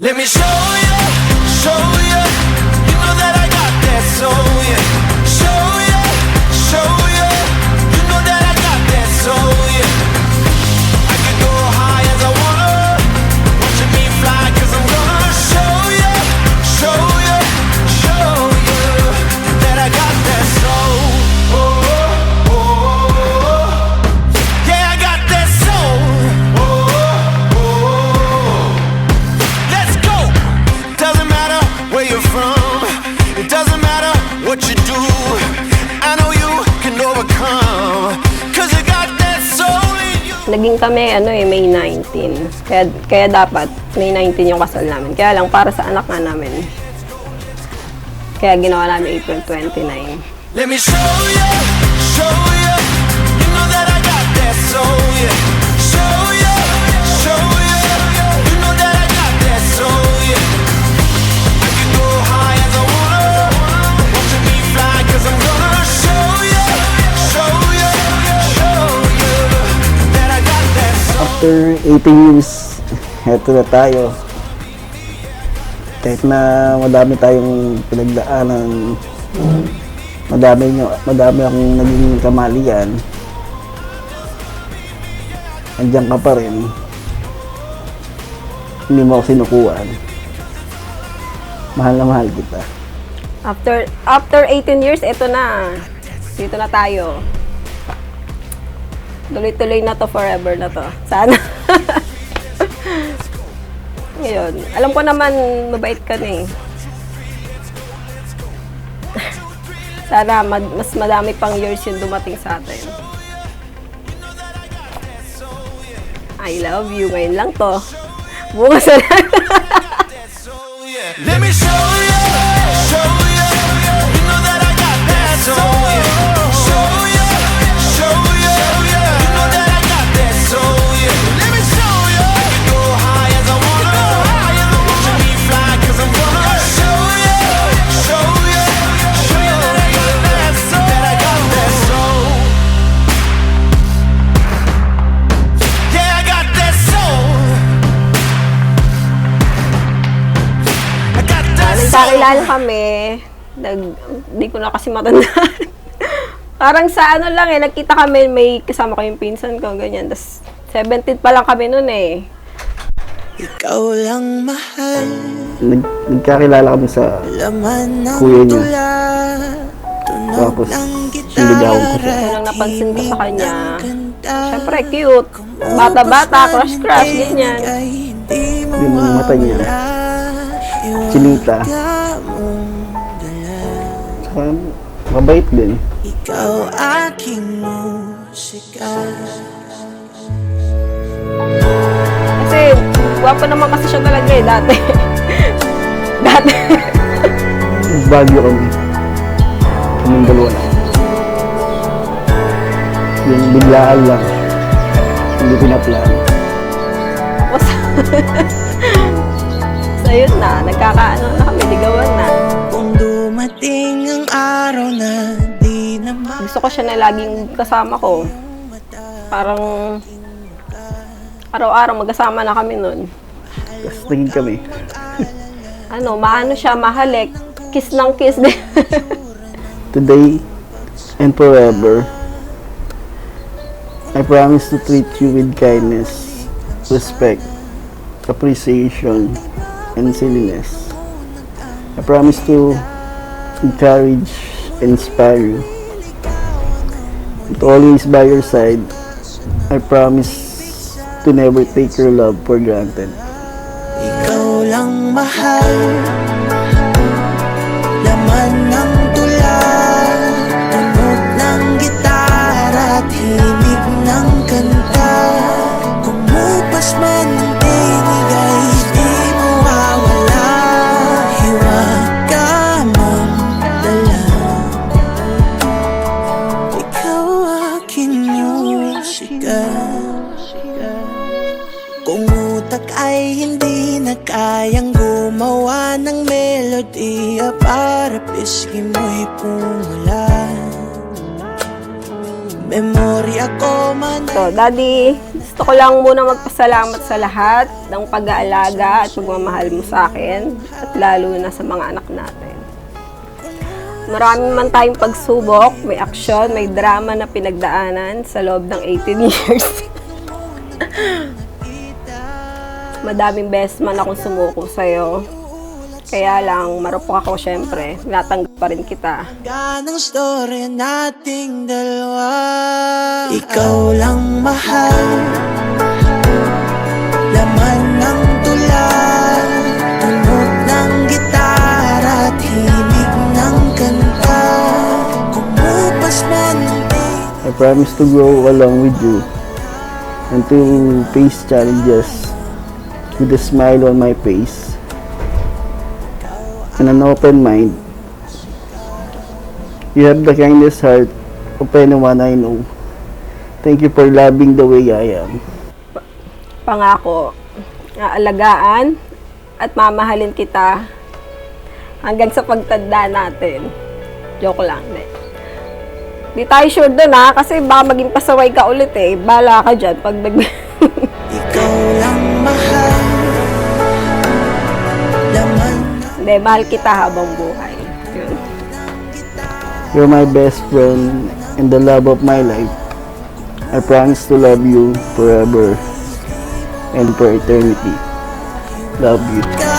Let me show you, show you. You know that I got that soul, yeah. Show you, show you. You know that I got that soul, yeah. I can go high as I wanna. Watching me fly, cause I'm gonna show you, show you, show you that I got that soul. Oh, oh, oh, oh. Yeah, I got that soul. Oh, oh, oh. Let's go. Doesn't matter where you're from. It doesn't matter what you do. I know you can overcome. Cause you got that soul in you. Naging kami, May 19. Kaya dapat, May 19 yung kasal namin. Kaya lang, para sa anak nga namin. Kaya ginawa namin April 29. Let me show you, show you. You know that I got that soul, yeah. Show you, show you. You know that I got that soul, yeah. I can go high as I wanna. Watching me fly, cause I'm gonna show you, show you, show you that I got that soul. After 18 years, eto na tayo. Kahit na madami tayong pinagdaanan, madami akong naging kamalian, andiyan ka pa rin. Hindi mo ako sinukuan. Mahal na mahal kita. After 18 years, eto na. Dito na tayo. Tuloy-tuloy na to, forever na to. Sana. Ngayon, alam ko naman mabait ka na eh. Sana mas madami pang years yung dumating sa atin. I love you. Ngayon lang to. Bukas na lang. Let me show you, show you. You know that I got that soul, yeah. Show you, show you. You know that I got that soul, yeah. Let me show you. I can go high as I wanna. Watching me fly, cause I'm gonna show you, show you, show you that I got that soul, that I got that soul. Yeah, I got that soul. I got that soul. Nagkakilala kami. Di ko na kasi matandaan. Parang sa lang nagkita kami, may kasama ko yung pinsan ko, ganyan. Tapos 17 pa lang kami nun eh. Ikaw lang mahal, Nagkakilala kami sa laman ng kuya niya. tula. Tunog Tapos, ng sinigawan ko siya. Unang napansin ko sa kanya, syempre cute. Bata-bata, crush-crush, ganyan. Yung mata niya, chinita. Saka, mabait din. Ikaw aking musika. Kasi, gwapo naman kasi siya talaga eh, dati. Dati. Bagyo kami. Kaming dalawa lang. Yung biglaan lang. Hindi pinaplano. So yun na, nagkakaano na kami, ligawan na. Kung dumating ang araw na di na Gusto ko siya na laging kasama ko. Parang araw-araw magkasama na kami nun. Tapos tingin kami. Maano siya, mahalik. Kiss ng kiss din. Today and forever, I promise to treat you with kindness, respect, appreciation, and silliness. I promise to encourage and inspire you. And always by your side, I promise to never take your love for granted. ikaw lang mahal, laman ng tula, tunog ng gitara at himig ng kanta. Kumupas man ng tinig ay di mawawala, hiwag ka mong dala. Ikaw aking musika. Kung utak ay hindi na kayang gumawa ng melodiya para pisngi mo'y pumula, memorya ko man So, Daddy, Gusto ko lang muna magpasalamat sa lahat ng pag-aalaga at pagmamahal mo sa akin at lalo na sa mga anak natin. Marami man tayong pagsubok, may aksyon, may drama na pinagdaanan sa loob ng 18 years. Madaming beses man akong sumuko sa'yo. Kaya lang, marupok ako syempre. Natanggap pa rin kita. Ganang story nating dalawa. Ikaw lang mahal. Laman ng tula. Tunog ng gitara at himig ng kanta. Kumupas man ng I promise to grow along with you and to face challenges with a smile on my face and an open mind. You have the kindest heart of anyone I know. Thank you for loving the way I am. Pangako, aalagaan at mamahalin kita hanggang sa pagtanda natin. Joke lang, Di tayo sure dun kasi baka maging pasaway ka ulit Bala ka dyan pag ikaw lang mahal. Laman Hindi, mahal kita habang buhay. Yun. You're my best friend and the love of my life. I promise to love you forever and for eternity. Love you.